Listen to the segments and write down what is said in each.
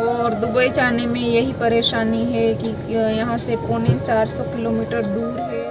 और दुबई जाने में यही परेशानी है कि यहाँ से 450 किलोमीटर दूर है।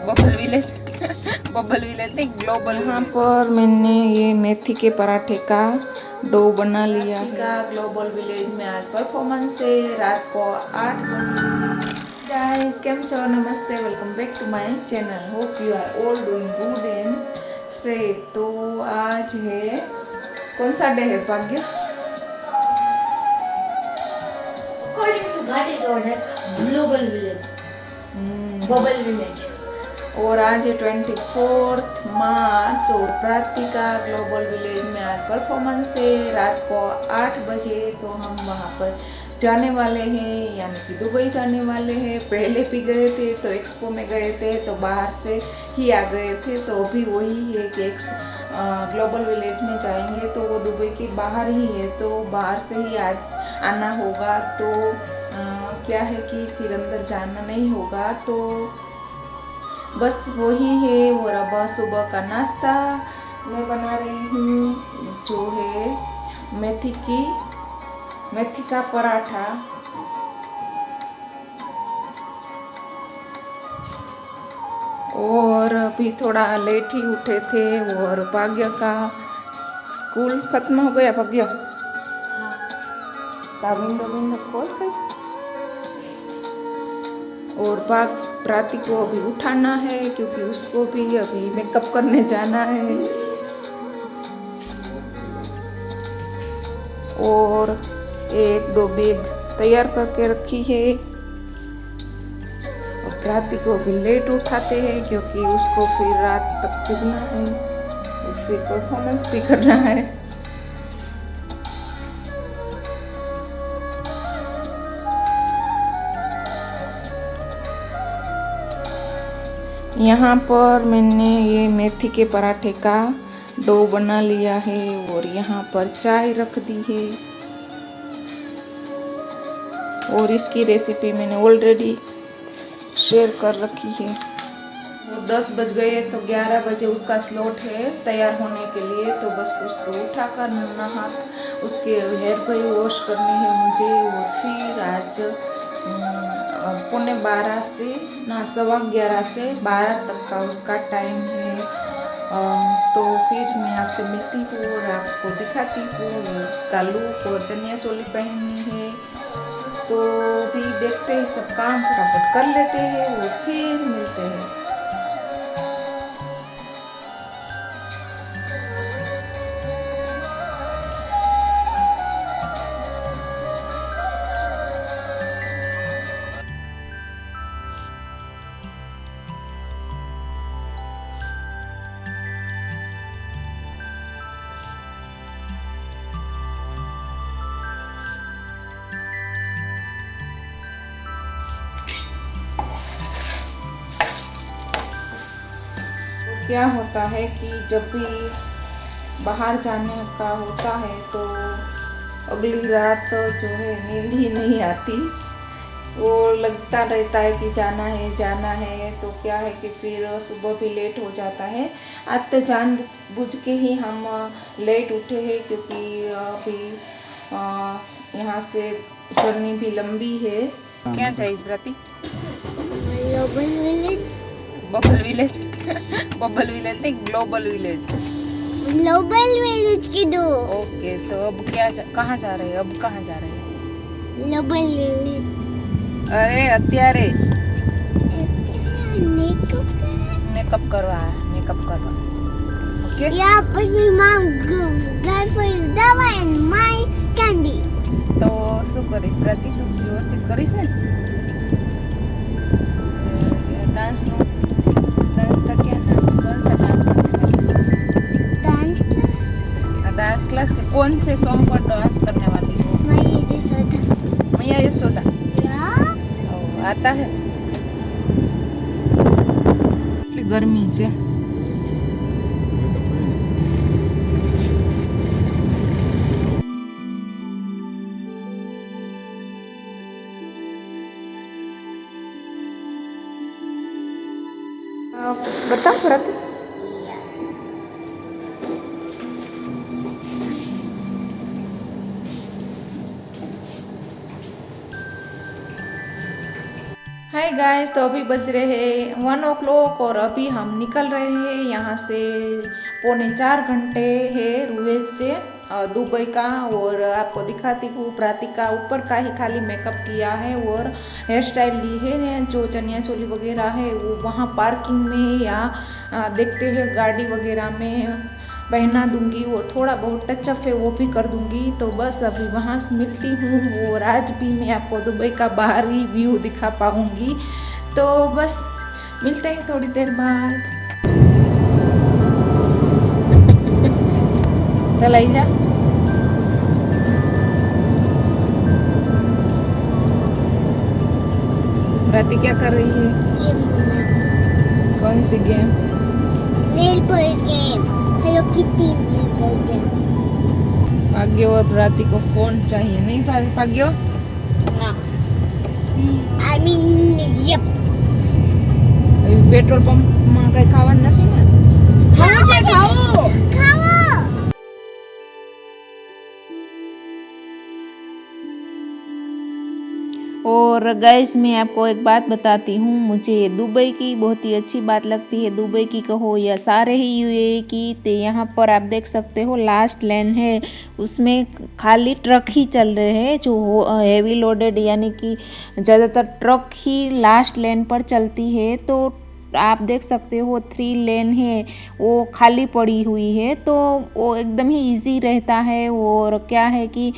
बबल विलेज बबल विलेज नहीं, ग्लोबल। यहाँ पर मैंने ये मेथी के पराठे का डो बना लिया है। ग्लोबल विलेज में आज परफॉर्मेंस है रात को 8 बजे। गाइस केम छो, नमस्ते, welcome back to my channel. Hope you are all doing good and safe. तो आज है, कौन सा डे है भाग्य? According to that is order, global village, bubble village. और आज है 24 मार्च और प्राप्ति का ग्लोबल विलेज में आज परफॉर्मेंस है रात को 8 बजे। तो हम वहाँ पर जाने वाले हैं, यानी कि दुबई जाने वाले हैं। पहले भी गए थे तो एक्सपो में गए थे तो बाहर से ही आ गए थे, तो अभी वही है कि ग्लोबल विलेज में जाएंगे तो वो दुबई के बाहर ही है, तो बाहर से ही आज आना होगा। तो क्या है कि फिर अंदर जाना नहीं होगा, तो बस वही है। और अब सुबह का नाश्ता मैं बना रही हूँ, जो है मेथी का पराठा। और अभी थोड़ा लेट ही उठे थे और भाग्य का स्कूल खत्म हो गया। भाग्य विंडो खोल कर, और प्राती को अभी उठाना है क्योंकि उसको भी अभी मेकअप करने जाना है। और 1-2 बैग तैयार करके रखी है। और प्राती को अभी लेट उठाते हैं क्योंकि उसको फिर रात तक जगना है और फिर परफॉर्मेंस भी करना है। यहाँ पर मैंने ये मेथी के पराठे का डो बना लिया है और यहाँ पर चाय रख दी है। और इसकी रेसिपी मैंने ऑलरेडी शेयर कर रखी है। और 10 बज गए तो 11 बजे उसका स्लॉट है तैयार होने के लिए, तो बस उसको उठाकर नहा उसके हेयर पर वॉश करनी है मुझे। और फिर आज 11:15 से 11:15 से 12 तक का उसका टाइम है। तो फिर मैं आपसे मिलती हूँ और आपको दिखाती हूँ उसका लुक। और चनिया चोली पहननी है, तो भी देखते हैं, सब काम फटाफट कर लेते हैं और फिर मिलते हैं। क्या होता है कि जब भी बाहर जाने का होता है तो अगली रात जो है नींद ही नहीं आती। वो लगता रहता है कि जाना है। तो क्या है कि फिर सुबह भी लेट हो जाता है। आज तो जानबूझ के ही हम लेट उठे हैं क्योंकि अभी यहाँ से जर्नी भी लंबी है। क्या चाहिए प्रति? बबल विलेज बबल विलेज नहीं, ग्लोबल विलेज। ग्लोबल विलेज की दो। ओके, तो अब कहाँ जा रहे हैं? अब कहाँ जा रहे हैं? Global village. अरे अत्यारे मेकअप करवा। ओके, या पर my mom got for his dava and my candy. तो શું કરીશ પ્રતિ? તું વ્યવસ્થિત કરીશ ને? डांस का क्या नाम? कौन सा डांस करने वाली? डांस क्लास के कौन से सॉन्ग पर डांस करने वाली हो? मैया यशोदा। आता है। गर्मी છે। बता भरत। हाय गाइस, तो अभी बज रहे हैं 1 o'clock और अभी हम निकल रहे हैं यहाँ से। 3.25 घंटे है रुवेज से दुबई का। और आपको दिखाती हूँ, प्रातिका ऊपर का ही खाली मेकअप किया है और हेयर स्टाइल ली है। जो चनिया चोली वगैरह है वो वहाँ पार्किंग में या देखते हैं गाड़ी वगैरह में पहना दूंगी और थोड़ा बहुत टचअप है वो भी कर दूंगी। तो बस अभी वहाँ से मिलती हूँ और आज भी मैं आपको दुबई का बाहरी व्यू दिखा पाऊँगी। तो बस मिलते हैं थोड़ी देर बाद। चल आई जा। राती क्या कर रही है? कौन सी game? Nail polish game, hello kitty nail polish game. Bhagya और राती को फोन चाहिए, नहीं भाग्य? ना I mean yup. Petrol pump में कई खावा नहीं ना? हाँ खाओ खाओ। और गाइस, मैं आपको एक बात बताती हूँ, मुझे दुबई की बहुत ही अच्छी बात लगती है। दुबई की कहो या सारे ही यूएई की, तो यहाँ पर आप देख सकते हो लास्ट लेन है, उसमें खाली ट्रक ही चल रहे हैं जो हेवी लोडेड, यानी कि ज़्यादातर ट्रक ही लास्ट लेन पर चलती है। तो आप देख सकते हो 3 लेन है वो खाली पड़ी हुई है, तो वो एकदम ही इजी रहता है। और क्या है कि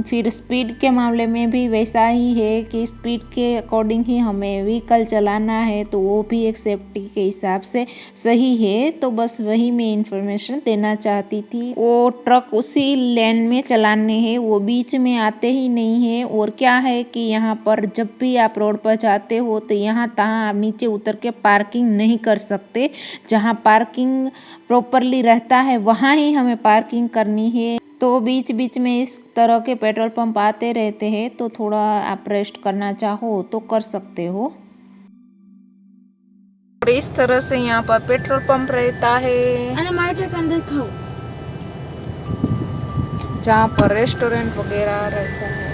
फिर स्पीड के मामले में भी वैसा ही है कि स्पीड के अकॉर्डिंग ही हमें व्हीकल चलाना है, तो वो भी एक सेफ्टी के हिसाब से सही है। तो बस वही मैं इंफॉर्मेशन देना चाहती थी। वो ट्रक उसी लेन में चलाने हैं, वो बीच में आते ही नहीं है। और क्या है कि यहाँ पर जब भी आप रोड पर जाते हो तो यहाँ तहाँ आप नीचे उतर के पार्किंग नहीं कर सकते। जहाँ पार्किंग प्रॉपरली रहता है वहाँ ही हमें पार्किंग करनी है। तो बीच बीच में इस तरह के पेट्रोल पंप आते रहते हैं, तो थोड़ा आप रेस्ट करना चाहो तो कर सकते हो। और इस तरह से यहाँ पर पेट्रोल पंप रहता है जहाँ पर रेस्टोरेंट वगैरह रहता है।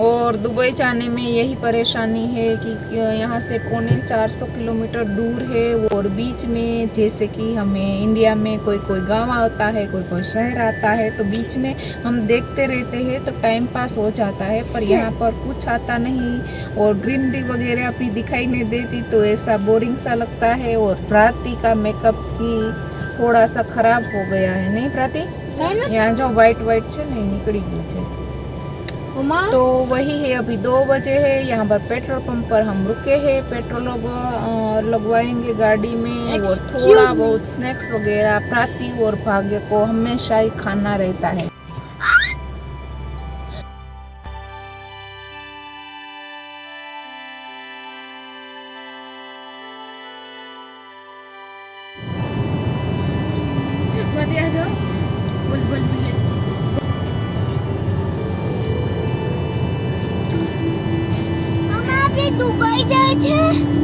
और दुबई जाने में यही परेशानी है कि यहाँ से 450 किलोमीटर दूर है। और बीच में जैसे कि हमें इंडिया में कोई कोई गांव आता है, कोई कोई शहर आता है, तो बीच में हम देखते रहते हैं तो टाइम पास हो जाता है। पर यहाँ पर कुछ आता नहीं और ग्रीनरी वगैरह भी दिखाई नहीं देती, तो ऐसा बोरिंग सा लगता है। और प्राति का मेकअप की थोड़ा सा खराब हो गया है, नहीं प्राति? यहाँ जो वाइट छे नहीं निकली गई है। तो वही है, अभी 2 बजे है। यहाँ पर पेट्रोल पंप पर हम रुके हैं, पेट्रोल लगवाएंगे गाड़ी में। और थोड़ा बहुत स्नैक्स वगैरह प्राति और भाग्य को हमेशा ही खाना रहता है। दुबई जाए थे।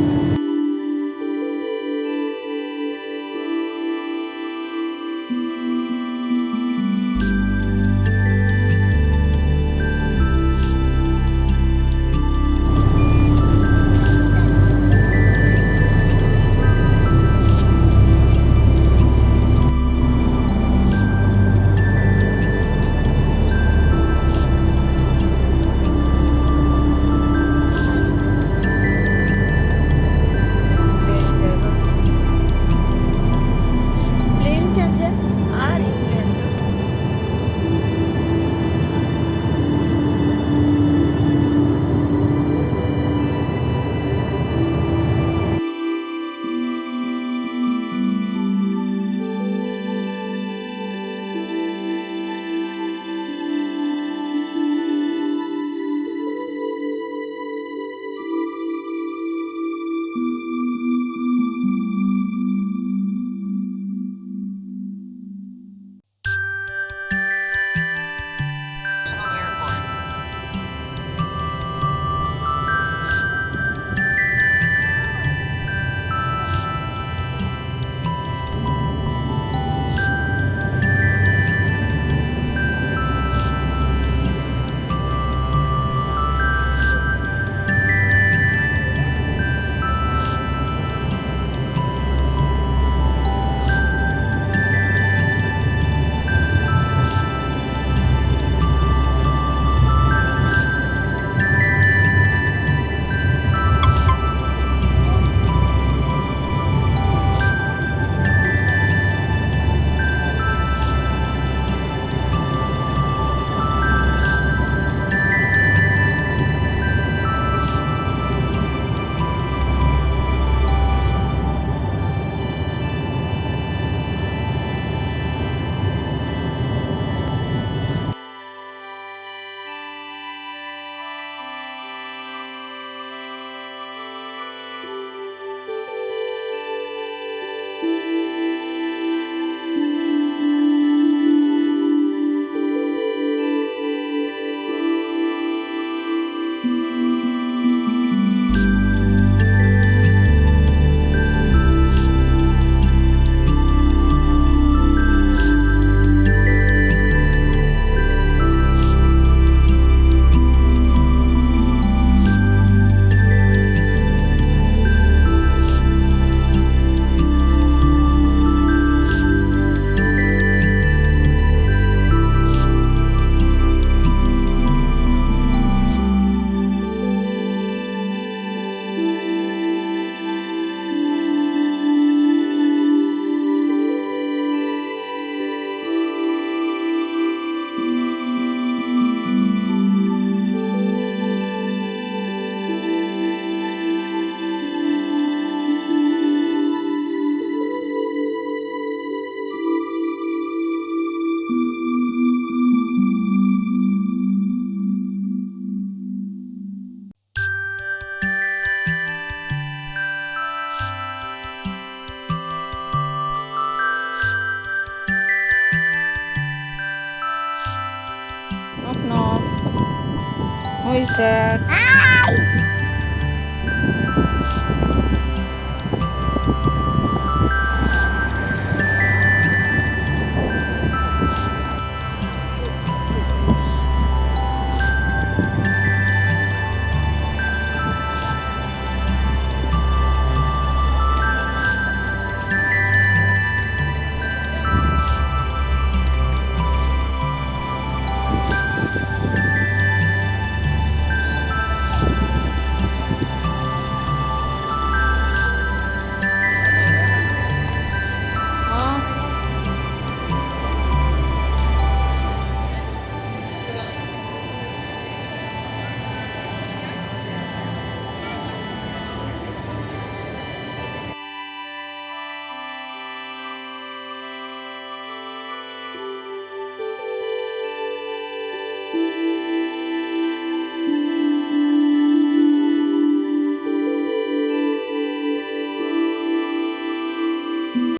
Moisak.